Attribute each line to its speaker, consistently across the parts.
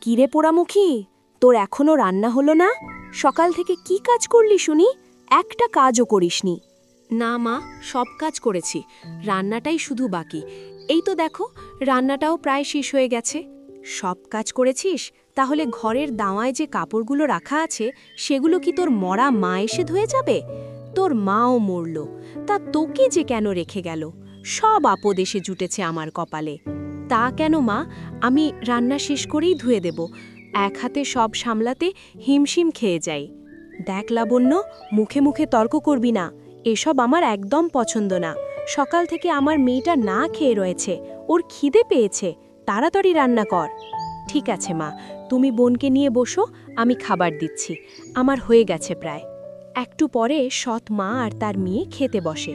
Speaker 1: কিরে পোড়ামুখী, তোর এখনো রান্না হলো না? সকাল থেকে কি কাজ করলি শুনি? একটা কাজও করিসনি। না মা, সব কাজ করেছি, রান্নাটাই শুধু বাকি। এই তো দেখো, রান্নাটাও প্রায় শেষ হয়ে গেছে। সব কাজ করেছিস? তাহলে ঘরের দাওয়ায় যে কাপড়গুলো রাখা আছে সেগুলো কি তোর মরা মা এসে ধুয়ে যাবে? তোর মাও মরল, তা তোকে যে কেন রেখে গেল? সব আপদ এসে জুটেছে আমার কপালে। তা কেন মা, আমি রান্না শেষ করেই ধুয়ে দেব। এক হাতে সব সামলাতে হিমশিম খেয়ে যাই। দেখ লাবণ্য, মুখে মুখে তর্ক করবি না, এসব আমার একদম পছন্দ না। সকাল থেকে আমার মেয়েটা না খেয়ে রয়েছে, ওর খিদে পেয়েছে, তাড়াতাড়ি রান্না কর। ঠিক আছে মা, তুমি বোনকে নিয়ে বসো, আমি খাবার দিচ্ছি, আমার হয়ে গেছে প্রায়। একটু পরে সৎ মা আর তার মেয়ে খেতে বসে,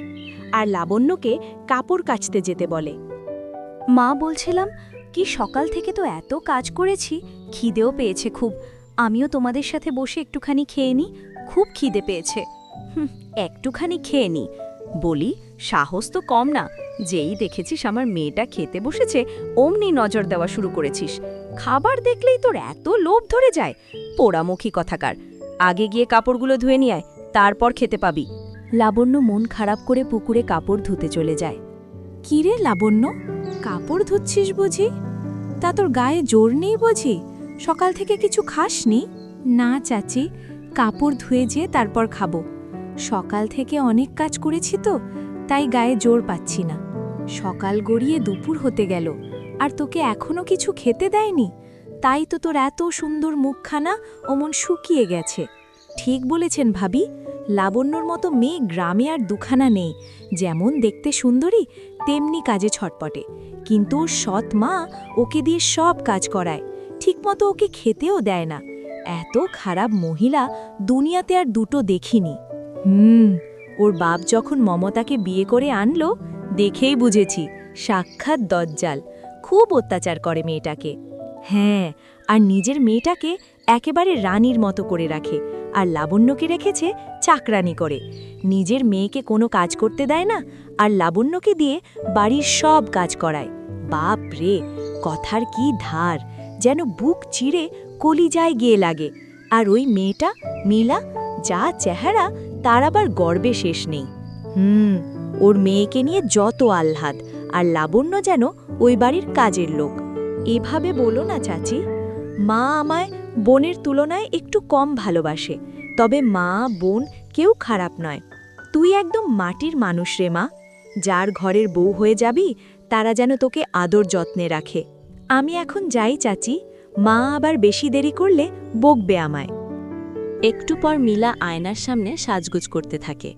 Speaker 1: আর লাবণ্যকে কাপড় কাচতে যেতে বলে।
Speaker 2: মা, বলছিলাম কি সকাল থেকে তো এত কাজ করেছি, খিদেও পেয়েছে খুব। আমিও তোমাদের সাথে বসে একটুখানি খেয়ে নিই, খুব খিদে পেয়েছে। একটুখানি খেয়ে নি বলি, সাহস তো কম না। যেই দেখেছিস আমার মেয়েটা খেতে বসেছে, অমনি নজর দেওয়া শুরু করেছিস। খাবার দেখলেই তোর এত লোভ ধরে যায়, পোড়ামুখী কথাকার। আগে গিয়ে কাপড়গুলো ধুয়ে নিয়ে আয়, তারপর খেতে পাবি। লাবণ্য মন খারাপ করে পুকুরে কাপড় ধুতে চলে যায়।
Speaker 1: কিরে লাবণ্য, কাপড় ধুচ্ছিস বুঝি? তা তোর গায়ে জোর নেই বুঝি? সকাল থেকে কিছু খাসনি? না চাচি, কাপড় ধুয়ে যেয়ে তারপর খাবো। সকাল থেকে অনেক কাজ করেছি তো, তাই গায়ে জোর পাচ্ছি না। সকাল গড়িয়ে দুপুর হতে গেল, আর তোকে এখনো কিছু খেতে দেয়নি, তাই তো তোর এত সুন্দর মুখখানা অমন শুকিয়ে গেছে। ঠিক বলেছেন ভাবি, লাবণ্যর মতো মেয়ে গ্রামে আর দুখানা নেই। যেমন দেখতে সুন্দরী, তেমনি কাজে ছটপটে, কিন্তু ওর সৎ মা ওকে দিয়ে সব কাজ করায়, ঠিকমতো ওকে খেতেও দেয় না। এত খারাপ মহিলা দুনিয়াতে আর দুটো দেখিনি। ওর বাপ যখন মমতাকে বিয়ে করে আনলো, দেখেই বুঝেছি সাক্ষাৎ দজ্জাল। খুব অত্যাচার করে মেয়েটাকে। হ্যাঁ, আর নিজের মেয়েটাকে একেবারে রানীর মতো করে রাখে, আর লাবণ্যকে রেখেছে চাকরানি করে। নিজের মেয়েকে কোনো কাজ করতে দেয় না, আর লাবণ্যকে দিয়ে বাড়ির সব কাজ করায়। বাপ রে, কথার কি ধার, যেন বুক চিরে কলিজায় গিয়ে লাগে। আর ওই মেয়েটা নীলা, যা চেহারা, তার আবার গর্বে শেষ নেই। ওর মেয়েকে নিয়ে যত আহ্লাদ, আর লাবণ্য যেন ওই বাড়ির কাজের লোক। এভাবে বলো না চাচি, মা আমায় বোনের তুলনায় একটু কম ভালোবাসে, তবে মা বোন কেউ খারাপ নয়। তুই একদম মাটির মানুষ রে মা, যার ঘরের বউ হয়ে যাবি তারা যেন তোকে আদর যত্নে রাখে। আমি এখন যাই চাচি, মা আবার বেশি দেরি করলে বকবে আমায়।
Speaker 2: একটু পর মিলা আয়নার সামনে সাজগোজ করতে থাকে।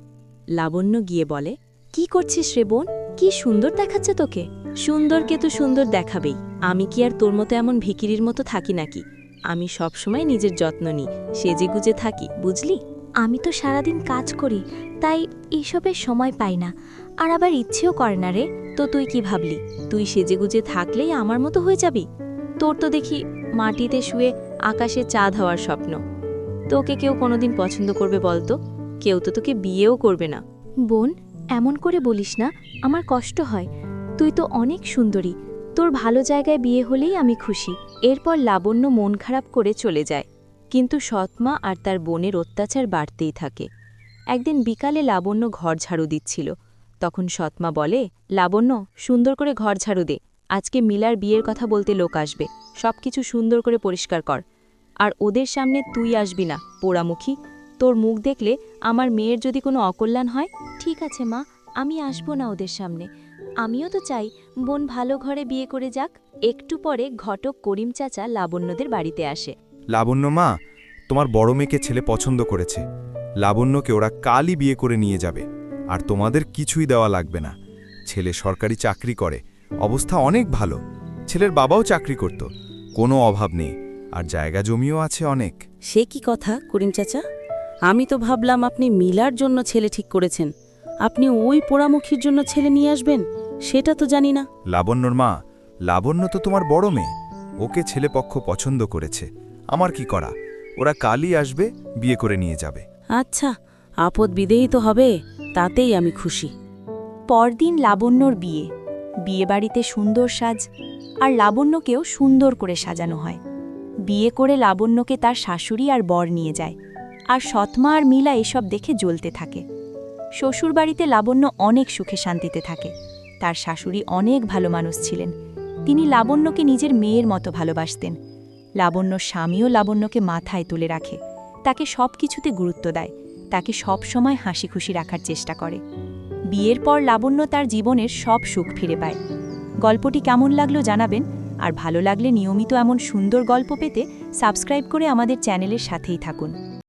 Speaker 2: লাবণ্য গিয়ে বলে, কি করছিস রে বোন, কি সুন্দর দেখাচ্ছে তোকে। সুন্দরকে তো সুন্দর দেখাবেই, আমি কি আর তোর মতো এমন ভিকিরির মতো থাকি নাকি? আমি সব সময় নিজের যত্ন নিই, সেজে গুজে থাকি, বুঝলি? আমি তো সারাদিন কাজ করি, তাই এইসবের সময় পাই না, আর আবার ইচ্ছেও করে না রে। তো তুই কি ভাবলি, তুই সেজে গুজে থাকলেই আমার মতো হয়ে যাবি? তোর তো দেখি মাটিতে শুয়ে আকাশে চাঁদ হওয়ার স্বপ্ন। তোকে কেউ কোনোদিন পছন্দ করবে বলতো? কেউ তো তোকে বিয়েও করবে না। বোন, এমন করে বলিস না, আমার কষ্ট হয়। তুই তো অনেক সুন্দরী, তোর ভালো জায়গায় বিয়ে হলেই আমি খুশি। এরপর লাবণ্য মন খারাপ করে চলে যায়, কিন্তু সৎমা আর তার বোনের অত্যাচার বাড়তেই থাকে। একদিন বিকালে লাবণ্য ঘর ঝাড়ু দিচ্ছিল, তখন সৎমা বলে, লাবণ্য, সুন্দর করে ঘর ঝাড়ু দে, আজকে মিলার বিয়ের কথা বলতে লোক আসবে, সবকিছু সুন্দর করে পরিষ্কার কর। আর ওদের সামনে তুই আসবি না, পোড়ামুখী। তোর মুখ দেখলে আমার মেয়ের যদি কোনো অকল্যাণ হয়। ঠিক আছে মা, আমি আসবো না ওদের সামনে। আমিও তো চাই বোন ভালো ঘরে বিয়ে করে যাক। একটু পরে ঘটক করিম চাচা লাবণ্যদের বাড়িতে আসে।
Speaker 3: লাবণ্য মা, তোমার বড় মেয়েকে ছেলে পছন্দ করেছে। লাবণ্যকে ওরা কালই বিয়ে করে নিয়ে যাবে, আর তোমাদের কিছুই দেওয়া লাগবে না। ছেলে সরকারি চাকরি করে, অবস্থা অনেক ভালো। ছেলের বাবাও চাকরি করত, কোনো অভাব নেই, আর জায়গা জমিও আছে অনেক।
Speaker 4: সে কি কথা করিম চাচা, আমি তো ভাবলাম আপনি মিলার জন্য ছেলে ঠিক করেছেন। আপনি ওই পোড়ামুখীর জন্য ছেলে নিয়ে আসবেন, সেটা তো জানি না।
Speaker 3: লাবণ্যর মা, লাবণ্য তো তোমার বড় মেয়ে, ওকে ছেলেপক্ষ পছন্দ করেছে। আমার কি করা, ওরা কালই আসবে, বিয়ে করে নিয়ে যাবে।
Speaker 4: আচ্ছা, আপদ বিদেয়ী তো হবে, তাতেই আমি খুশি।
Speaker 2: পরদিন লাবণ্যর বিয়ে। বিয়েবাড়িতে সুন্দর সাজ, আর লাবণ্যকেও সুন্দর করে সাজানো হয়।
Speaker 1: বিয়ে করে লাবণ্যকে তার শাশুড়ি আর বর নিয়ে যায়, আর সৎমা আর মিলা এসব দেখে জ্বলতে থাকে। শ্বশুরবাড়িতে লাবণ্য অনেক সুখে শান্তিতে থাকে। তার শাশুড়ি অনেক ভালো মানুষ ছিলেন। তিনি লাবণ্যকে নিজের মেয়ের মতো ভালোবাসতেন। লাবণ্যর স্বামীও লাবণ্যকে মাথায় তুলে রাখে, তাকে সব কিছুতে গুরুত্ব দেয়, তাকে সব সময় হাসি খুশি রাখার চেষ্টা করে। বিয়ের পর লাবণ্য তার জীবনের সব সুখ ফিরে পায়। গল্পটি কেমন লাগলো জানাবেন, আর ভালো লাগলে নিয়মিত এমন সুন্দর গল্প পেতে সাবস্ক্রাইব করে আমাদের চ্যানেলের সাথেই থাকুন।